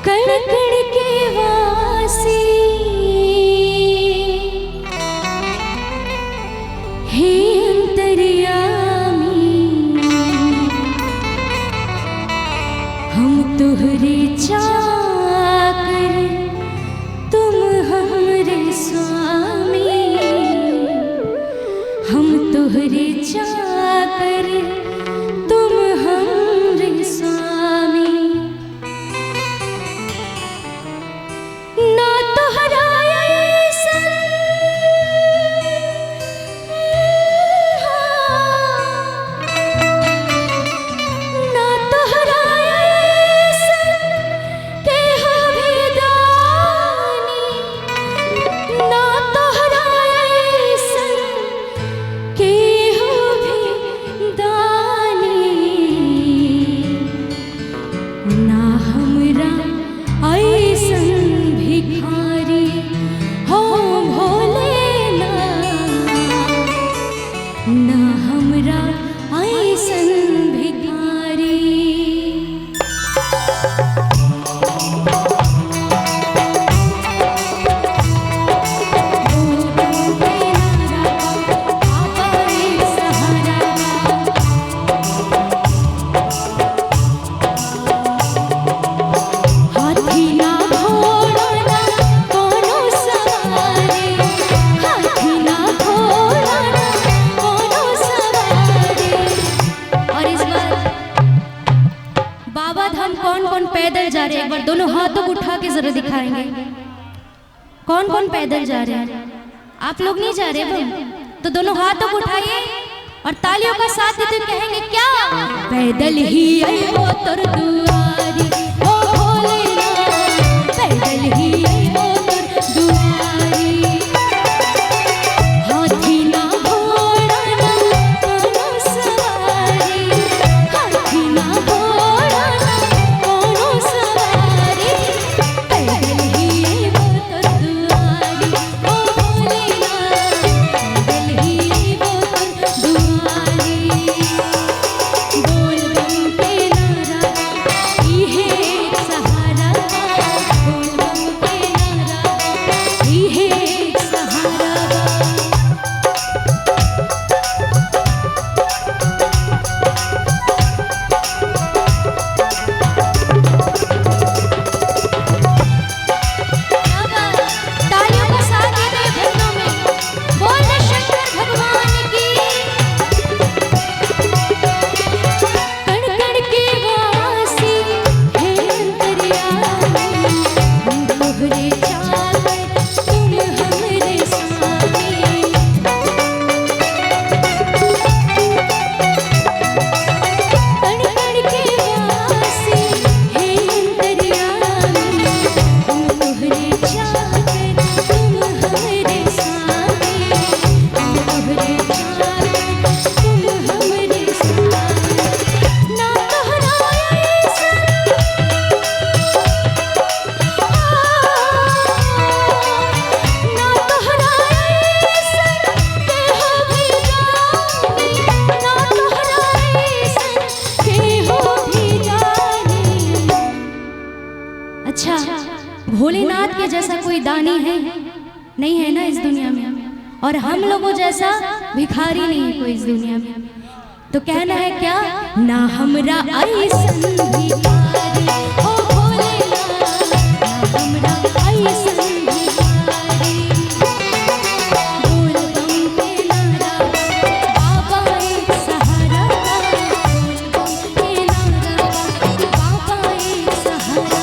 कण कण के वासी हे अंतर्यामी, हम तुहरे चाकर तुम हमरे स्वामी, हम तुहरे चाकर तुम हमरे स्वामी। ना तोहरा ऐसन ना तोहरा ऐसन केहू भी दानी, ना तोहरा ऐसन केहू भी दानी, ना हमरा ऐसन भिखारी हो भोलेनाथ, ना हमरा ऐसन भिखारी। हाथी ना घोड़ा ना कोनो सवारी, हाथी ना घोड़ा ना कोनो सवारी। और इस बार बाबा धाम कौन कौन पैदल जा रहे हैं, एक बार दोनों हाथों को उठा के जरा दिखाएंगे। कौन कौन पैदल जा रहे हैं? आप लोग नहीं जा रहे हो तो दोनों हाथों को उठाइए और तालियों का साथ देते कहेंगे क्या? पैदल ही आइबो तोर दुआरी ओ भोलेनाथ, पैदल ही आइबो तोर दुआरी। हाथी ना घोड़ा ना कोनो सवारी, हाथी ना घोड़ा ना कोनो सवारी, पैदल ही आइबो तोर दुआरी ओ भोलेनाथ, पैदल ही आइबो तोर दुआरी। बोल बम के नारा इहे एक सहारा, बोल बम के नारा इहे एक सहारा। तालियों का साथ देते भक्तों में बोल दे शंकर भगवान की। कण कण के वासी हे अंतर्यामी, हम तोहरे चाकर तुम हमरे स्वामी। कण कण के वासी हे अंतर्यामी, हम तोहरे चाकर तुम हमरे स्वामी, हम तोहरे चाकर तुम हमरे स्वामी। ना तोहरा ऐसन ना तोहरा ऐसन केहू भी जानी, ना तोहरा ऐसन केहू भी जानी। अच्छा, भोलेनाथ के जैसा कोई दानी है नहीं है ना इस दुनिया में, और हम लोगों जैसा भिखारी नहीं है कोई इस दुनिया में। तो कहना है क्या? ना हमरा ऐसन भिखारी ओ भोलेनाथ, ना हमरा ऐसन भिखारी। बोल बम के नारा बाबा एक सहारा, बोल बम के नारा बाबा एक सहारा।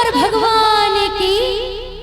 शंकर भगवान